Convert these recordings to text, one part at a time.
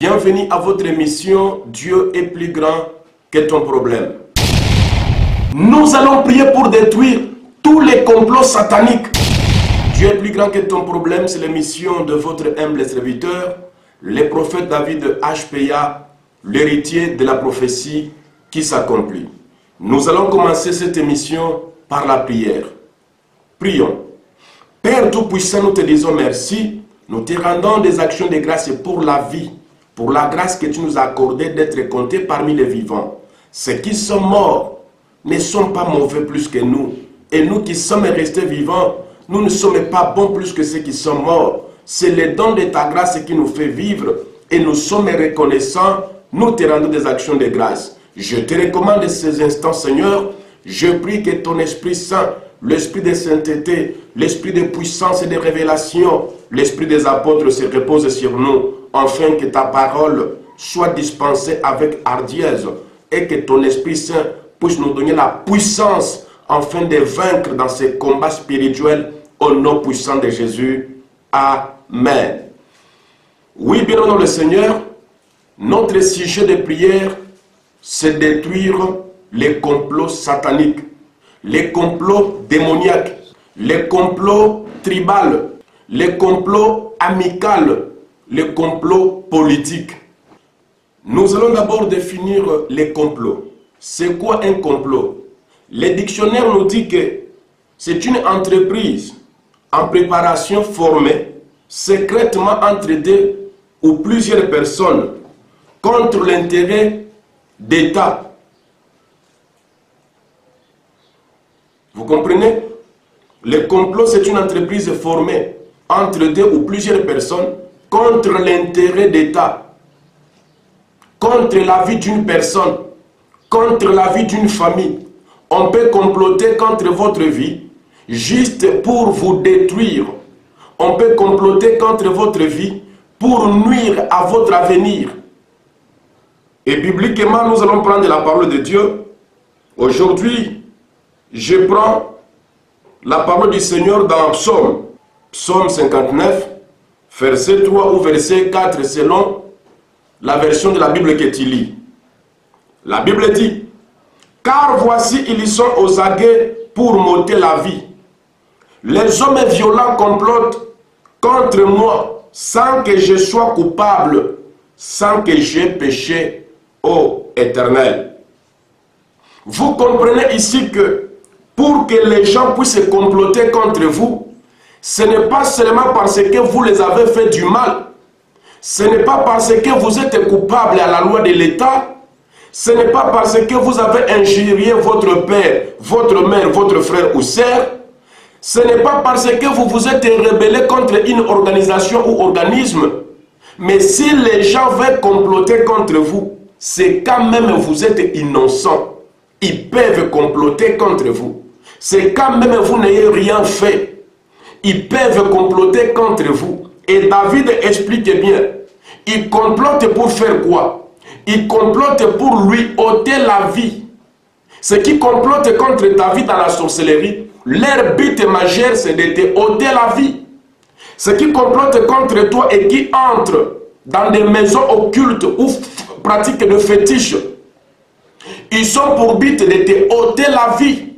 Bienvenue à votre émission Dieu est plus grand que ton problème. Nous allons prier pour détruire tous les complots sataniques. Dieu est plus grand que ton problème, c'est l'émission de votre humble serviteur, le prophète David de HPA, l'héritier de la prophétie qui s'accomplit. Nous allons commencer cette émission par la prière. Prions. Père Tout-Puissant, nous te disons merci. Nous te rendons des actions de grâce pour la vie, pour la grâce que tu nous as accordée d'être comptés parmi les vivants. Ceux qui sont morts ne sont pas mauvais plus que nous. Et nous qui sommes restés vivants, nous ne sommes pas bons plus que ceux qui sont morts. C'est le don de ta grâce qui nous fait vivre. Et nous sommes reconnaissants, nous te rendons des actions de grâce. Je te recommande ces instants, Seigneur. Je prie que ton Esprit Saint, l'Esprit de sainteté, l'Esprit de puissance et de révélation, l'Esprit des apôtres se repose sur nous, afin que ta parole soit dispensée avec hardiesse et que ton Esprit Saint puisse nous donner la puissance afin de vaincre dans ces combats spirituels au nom puissant de Jésus. Amen. Oui, bien dans le Seigneur, notre sujet de prière, c'est détruire les complots sataniques, les complots démoniaques, les complots tribaux, les complots amicaux, les complots politiques. Nous allons d'abord définir les complots. C'est quoi un complot? Le dictionnaire nous dit que c'est une entreprise en préparation formée secrètement entre deux ou plusieurs personnes contre l'intérêt d'État. Vous comprenez? Le complot, c'est une entreprise formée entre deux ou plusieurs personnes contre l'intérêt d'État, contre la vie d'une personne, contre la vie d'une famille. On peut comploter contre votre vie juste pour vous détruire. On peut comploter contre votre vie pour nuire à votre avenir. Et bibliquement, nous allons prendre la parole de Dieu. Aujourd'hui, je prends la parole du Seigneur dans Psaume 59, verset 3 ou verset 4, selon la version de la Bible que tu lis. La Bible dit, « Car voici, ils sont aux aguets pour m'ôter la vie. Les hommes violents complotent contre moi sans que je sois coupable, sans que j'aie péché, ô Éternel. » Vous comprenez ici que pour que les gens puissent comploter contre vous, ce n'est pas seulement parce que vous les avez fait du mal, ce n'est pas parce que vous êtes coupable à la loi de l'État, ce n'est pas parce que vous avez injurié votre père, votre mère, votre frère ou sœur, ce n'est pas parce que vous vous êtes rebellé contre une organisation ou organisme, mais si les gens veulent comploter contre vous, c'est quand même vous êtes innocent. Ils peuvent comploter contre vous. C'est quand même vous n'ayez rien fait. Ils peuvent comploter contre vous. Et David explique bien. Il complote pour faire quoi? Il complote pour lui ôter la vie. Ceux qui complotent contre ta vie dans la sorcellerie, leur but majeur c'est de te ôter la vie. Ceux qui complotent contre toi et qui entrent dans des maisons occultes ou pratiquent de fétiches, ils sont pour but de te ôter la vie.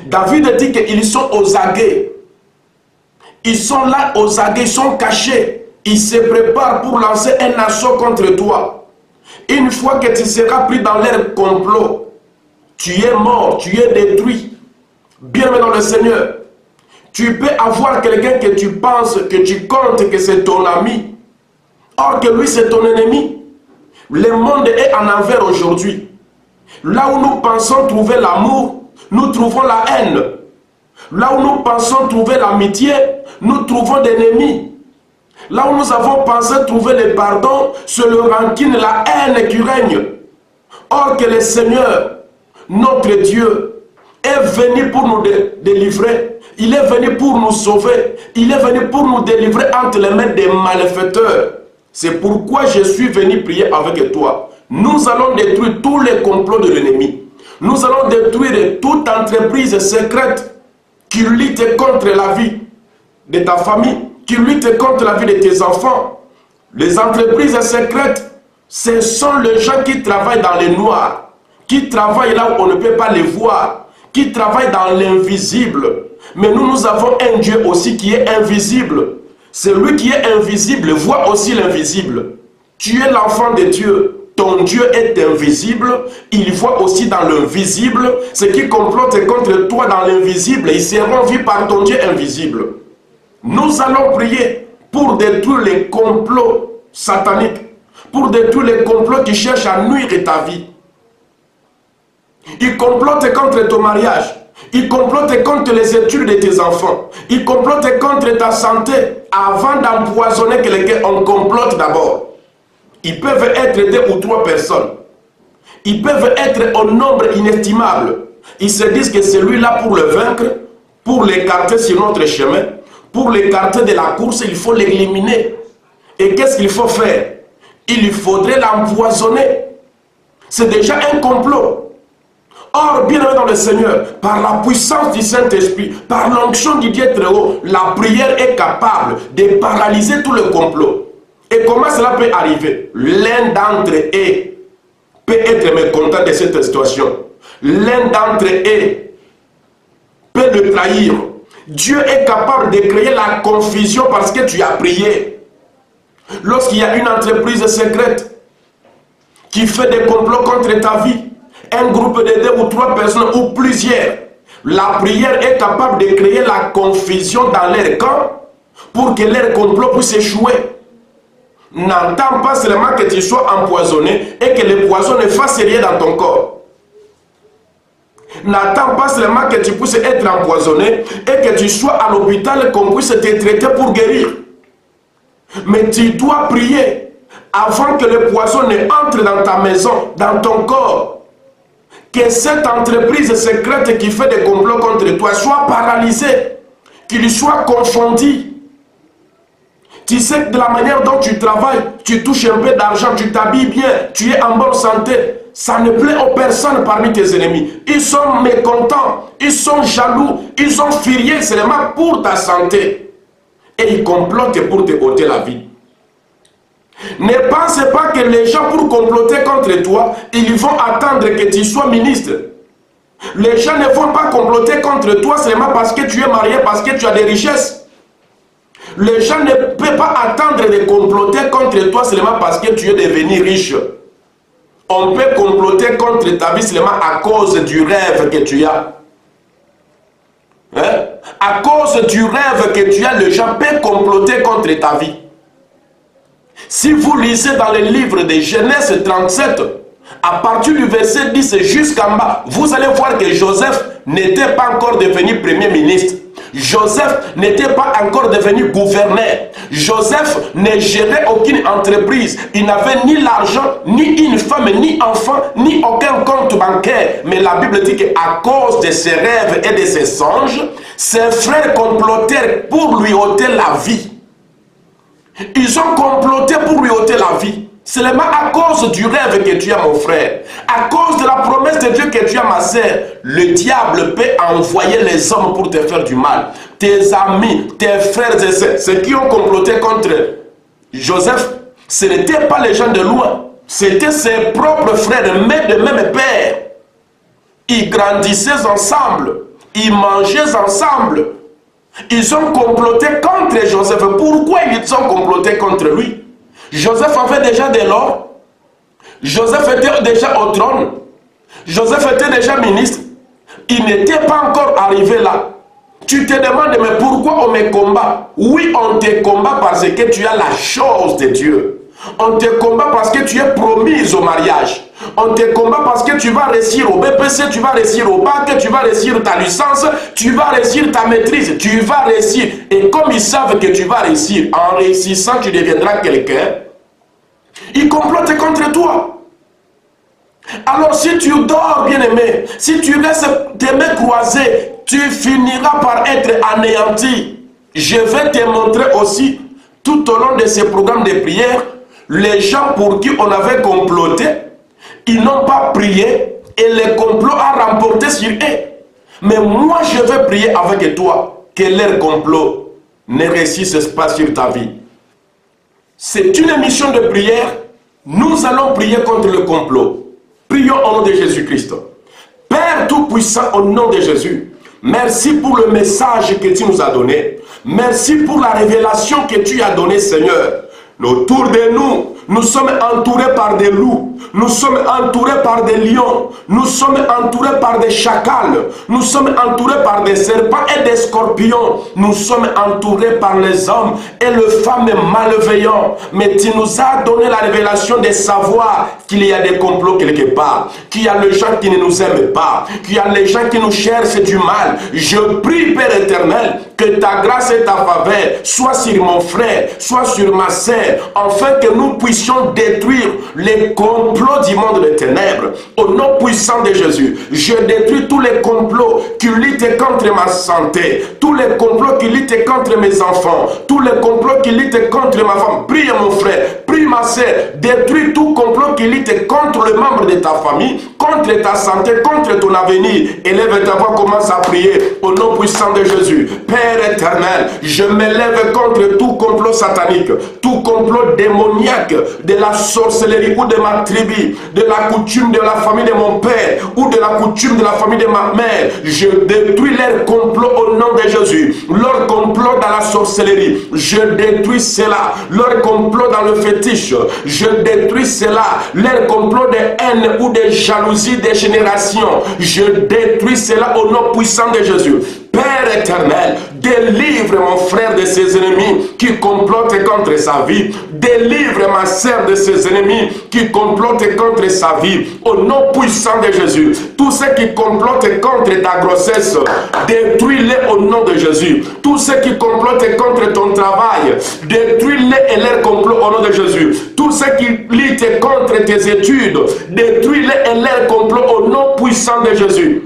David dit qu'ils sont aux aguets. Ils sont là aux aguets, ils sont cachés. Ils se préparent pour lancer un assaut contre toi. Une fois que tu seras pris dans leur complot, tu es mort, tu es détruit. Bienvenue dans le Seigneur. Tu peux avoir quelqu'un que tu penses, que tu comptes que c'est ton ami. Or que lui c'est ton ennemi. Le monde est en envers aujourd'hui. Là où nous pensons trouver l'amour, nous trouvons la haine. Là où nous pensons trouver l'amitié, nous trouvons des ennemis. Là où nous avons pensé trouver le pardon, c'est le rancune, la haine qui règne. Or que le Seigneur, notre Dieu, est venu pour nous délivrer. Il est venu pour nous sauver. Il est venu pour nous délivrer entre les mains des malfaiteurs. C'est pourquoi je suis venu prier avec toi. Nous allons détruire tous les complots de l'ennemi. Nous allons détruire toute entreprise secrète qui lutte contre la vie de ta famille, qui lutte contre la vie de tes enfants. Les entreprises secrètes, ce sont les gens qui travaillent dans le noir, qui travaillent là où on ne peut pas les voir, qui travaillent dans l'invisible. Mais nous avons un Dieu aussi qui est invisible. Celui qui est invisible voit aussi l'invisible. Tu es l'enfant de Dieu. Ton Dieu est invisible. Il voit aussi dans l'invisible. Ceux qui complotent contre toi dans l'invisible, ils seront vus par ton Dieu invisible. Nous allons prier pour détruire les complots sataniques, pour détruire les complots qui cherchent à nuire ta vie. Ils complotent contre ton mariage. Ils complotent contre les études de tes enfants. Ils complotent contre ta santé. Avant d'empoisonner quelqu'un, on complote d'abord. Ils peuvent être 2 ou 3 personnes. Ils peuvent être au nombre inestimable. Ils se disent que celui-là, pour le vaincre, pour l'écarter sur notre chemin, pour l'écarter de la course, il faut l'éliminer. Et qu'est-ce qu'il faut faire? Il faudrait l'empoisonner. C'est déjà un complot. Or, bien dans le Seigneur, par la puissance du Saint-Esprit, par l'onction du Dieu très haut, la prière est capable de paralyser tout le complot. Et comment cela peut arriver? L'un d'entre eux peut être mécontent de cette situation. L'un d'entre eux peut le trahir. Dieu est capable de créer la confusion parce que tu as prié. Lorsqu'il y a une entreprise secrète qui fait des complots contre ta vie, un groupe de 2 ou 3 personnes ou plusieurs, la prière est capable de créer la confusion dans leur camp pour que leur complot puisse échouer. N'entends pas seulement que tu sois empoisonné et que le poison ne fasse rien dans ton corps. N'attends pas seulement que tu puisses être empoisonné et que tu sois à l'hôpital, qu'on puisse te traiter pour guérir. Mais tu dois prier avant que le poison ne entre dans ta maison, dans ton corps. Que cette entreprise secrète qui fait des complots contre toi soit paralysée, qu'il soit confondu. Tu sais que de la manière dont tu travailles, tu touches un peu d'argent, tu t'habilles bien, tu es en bonne santé. Ça ne plaît aux personnes parmi tes ennemis. Ils sont mécontents, ils sont jaloux, ils sont furieux seulement pour ta santé. Et ils complotent pour te ôter la vie. Ne pense pas que les gens, pour comploter contre toi, ils vont attendre que tu sois ministre. Les gens ne vont pas comploter contre toi seulement parce que tu es marié, parce que tu as des richesses. Les gens ne peuvent pas attendre de comploter contre toi seulement parce que tu es devenu riche. On peut comploter contre ta vie seulement à cause du rêve que tu as. Hein? À cause du rêve que tu as, les gens peuvent comploter contre ta vie. Si vous lisez dans le livre de Genèse 37, à partir du verset 10 jusqu'en bas, vous allez voir que Joseph n'était pas encore devenu premier ministre. Joseph n'était pas encore devenu gouverneur. Joseph ne gérait aucune entreprise. Il n'avait ni l'argent, ni une femme, ni enfant, ni aucun compte bancaire. Mais la Bible dit qu'à cause de ses rêves et de ses songes, ses frères complotèrent pour lui ôter la vie. Ils ont comploté pour lui ôter la vie. Seulement à cause du rêve que tu as, mon frère, à cause de la promesse de Dieu que tu as, ma sœur, le diable peut envoyer les hommes pour te faire du mal. Tes amis, tes frères et sœurs, ceux qui ont comploté contre Joseph, ce n'étaient pas les gens de loin, c'était ses propres frères, mais de même père. Ils grandissaient ensemble, ils mangeaient ensemble. Ils ont comploté contre Joseph. Pourquoi ils ont comploté contre lui? Joseph avait déjà de l'or. Joseph était déjà au trône. Joseph était déjà ministre. Il n'était pas encore arrivé là. Tu te demandes, mais pourquoi on me combat? Oui, on te combat parce que tu as la chose de Dieu. On te combat parce que tu es promise au mariage. On te combat parce que tu vas réussir au BPC, tu vas réussir au bac, tu vas réussir ta licence, tu vas réussir ta maîtrise, tu vas réussir. Et comme ils savent que tu vas réussir, en réussissant, tu deviendras quelqu'un, ils complotent contre toi. Alors si tu dors, bien-aimé, si tu laisses tes mains croisées, tu finiras par être anéanti. Je vais te montrer aussi, tout au long de ces programmes de prière, les gens pour qui on avait comploté, ils n'ont pas prié et le complot a remporté sur eux. Mais moi, je vais prier avec toi que leur complot ne réussisse pas sur ta vie. C'est une émission de prière. Nous allons prier contre le complot. Prions au nom de Jésus-Christ. Père Tout-Puissant, au nom de Jésus, merci pour le message que tu nous as donné. Merci pour la révélation que tu as donnée, Seigneur. Autour de nous, nous sommes entourés par des loups, nous sommes entourés par des lions, nous sommes entourés par des chacals, nous sommes entourés par des serpents et des scorpions, nous sommes entourés par les hommes et les femmes malveillants. Mais tu nous as donné la révélation de savoir qu'il y a des complots quelque part, qu'il y a les gens qui ne nous aiment pas, qu'il y a les gens qui nous cherchent du mal. Je prie, Père éternel, que ta grâce et ta faveur soient sur mon frère, soient sur ma sœur, afin que nous puissions détruire les complots du monde des ténèbres. Au nom puissant de Jésus, je détruis tous les complots qui luttent contre ma santé, tous les complots qui luttent contre mes enfants, tous les complots qui luttent contre ma femme. Prie mon frère, prie ma sœur, détruis tout complot qui lutte contre le membre de ta famille, contre ta santé, contre ton avenir. Élève ta voix, commence à prier au nom puissant de Jésus. Père éternel, je m'élève contre tout complot satanique, tout complot démoniaque de la sorcellerie ou de ma tribu, de la coutume de la famille de mon père ou de la coutume de la famille de ma mère. Je détruis leur complot au nom de Jésus. Leur complot dans la sorcellerie, je détruis cela. Leur complot dans le fétiche, je détruis cela. Leur complot de haine ou de jalousie des générations, je détruis cela au nom puissant de Jésus. Père éternel, délivre mon frère de ses ennemis qui complotent contre sa vie. Délivre ma sœur de ses ennemis qui complotent contre sa vie. Au nom puissant de Jésus, tous ceux qui complotent contre ta grossesse, détruis-les au nom de Jésus. Tous ceux qui complotent contre ton travail, détruis-les et leurs complots au nom de Jésus. Tous ceux qui luttent contre tes études, détruis-les et leurs complots au nom puissant de Jésus.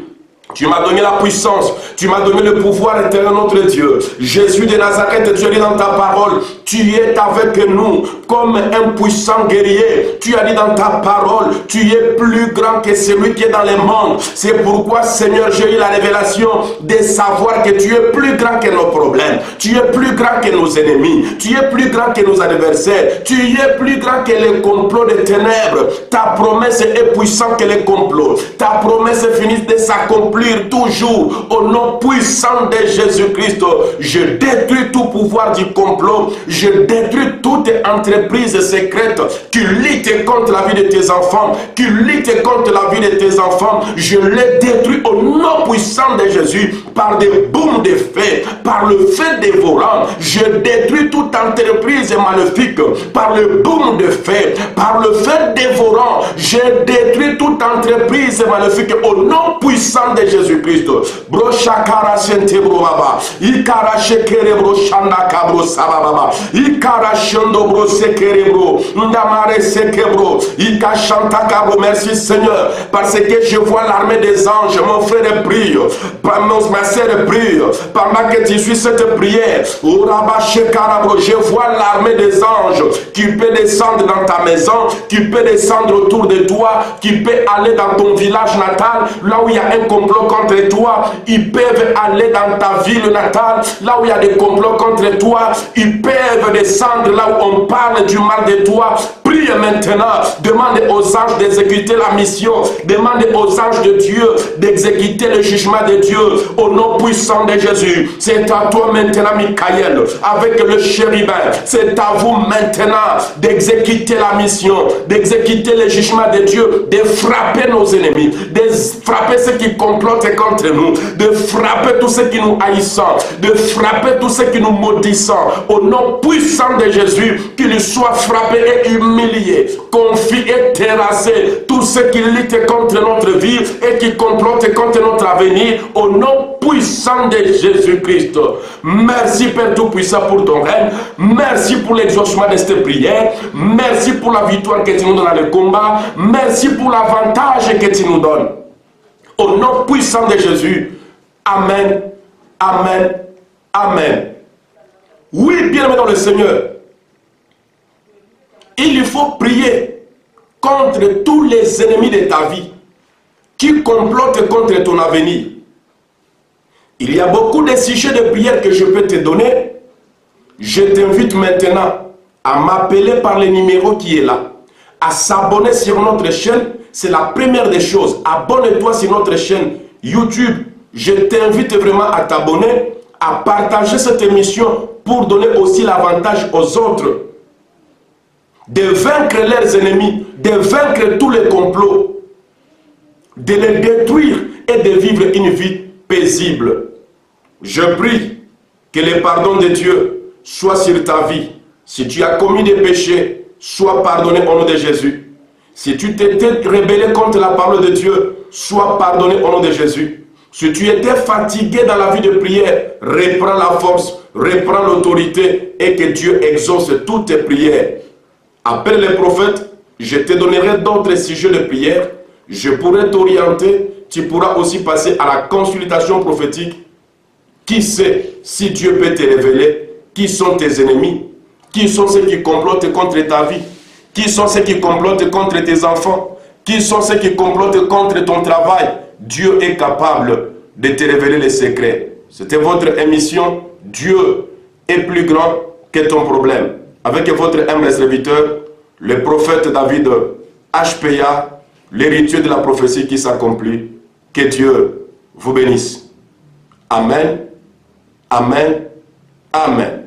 Tu m'as donné la puissance, tu m'as donné le pouvoir éternel notre Dieu. Jésus de Nazareth, tu as dit dans ta parole, tu es avec nous comme un puissant guerrier. Tu as dit dans ta parole, tu es plus grand que celui qui est dans les mondes. C'est pourquoi, Seigneur, j'ai eu la révélation de savoir que tu es plus grand que nos problèmes. Tu es plus grand que nos ennemis. Tu es plus grand que nos adversaires. Tu es plus grand que les complots des ténèbres. Ta promesse est puissante que les complots. Ta promesse finit de s'accomplir toujours au nom puissant de Jésus-Christ. Je détruis tout pouvoir du complot. Je détruis toute entreprise secrète qui lutte contre la vie de tes enfants, qui lutte contre la vie de tes enfants. Je les détruis au nom puissant de Jésus par des boumes de feu, par le feu dévorant. Je détruis toute entreprise maléfique par le boum de feu, par le feu dévorant. Je détruis toute entreprise maléfique au nom puissant de Jésus-Christ. Bro shakara sente bro baba. Ikara shekere bro shanda kabro sababa. Ikara shendo bro sekere bro. Ndamare seke bro. Ika shanta kabro. Merci Seigneur. Parce que je vois l'armée des anges. Mon frère prie. Ma sœur prie. Pendant que tu suis cette prière. Uraba shekara bro. Je vois l'armée des anges qui peut descendre dans ta maison, qui peut descendre autour de toi, qui peut aller dans ton village natal, là où il y a un complot contre toi. Ils peuvent aller dans ta ville natale, là où il y a des complots contre toi. Ils peuvent descendre là où on parle du mal de toi. Prie maintenant, demande aux anges d'exécuter la mission, demande aux anges de Dieu d'exécuter le jugement de Dieu au nom puissant de Jésus. C'est à toi maintenant, Michael, avec le chérubin. C'est à vous maintenant d'exécuter la mission, d'exécuter le jugement de Dieu, de frapper nos ennemis, de frapper ceux qui complotent contre nous, de frapper tous ceux qui nous haïssent, de frapper tous ceux qui nous maudissent. Au nom puissant de Jésus, qu'ils soient frappés et humiliés, confiés et terrassés, tous ceux qui luttent contre notre vie et qui complotent contre notre avenir, au nom puissant de Jésus-Christ. Merci Père Tout-Puissant pour ton règne. Merci pour l'exaucement de cette prière. Merci pour la victoire que tu nous donnes dans le combat. Merci pour l'avantage que tu nous donnes. Au nom puissant de Jésus. Amen. Amen. Amen. Oui, bien-aimé dans le Seigneur. Il faut prier contre tous les ennemis de ta vie qui complotent contre ton avenir. Il y a beaucoup de sujets de prière que je peux te donner. Je t'invite maintenant à m'appeler par le numéro qui est là, à s'abonner sur notre chaîne. C'est la première des choses. Abonne-toi sur notre chaîne YouTube. Je t'invite vraiment à t'abonner, à partager cette émission pour donner aussi l'avantage aux autres de vaincre leurs ennemis, de vaincre tous les complots, de les détruire et de vivre une vie paisible. Je prie que le pardon de Dieu soit sur ta vie. Si tu as commis des péchés, sois pardonné au nom de Jésus. Si tu t'étais rebellé contre la parole de Dieu, sois pardonné au nom de Jésus. Si tu étais fatigué dans la vie de prière, reprends la force, reprends l'autorité et que Dieu exauce toutes tes prières. Appelle les prophètes, je te donnerai d'autres sujets de prière. Je pourrai t'orienter, tu pourras aussi passer à la consultation prophétique. Qui sait si Dieu peut te révéler qui sont tes ennemis, qui sont ceux qui complotent contre ta vie, qui sont ceux qui complotent contre tes enfants, qui sont ceux qui complotent contre ton travail. Dieu est capable de te révéler les secrets. C'était votre émission. Dieu est plus grand que ton problème. Avec votre humble serviteur, le prophète David HPA, l'héritier de la prophétie qui s'accomplit. Que Dieu vous bénisse. Amen. Amen. Amen.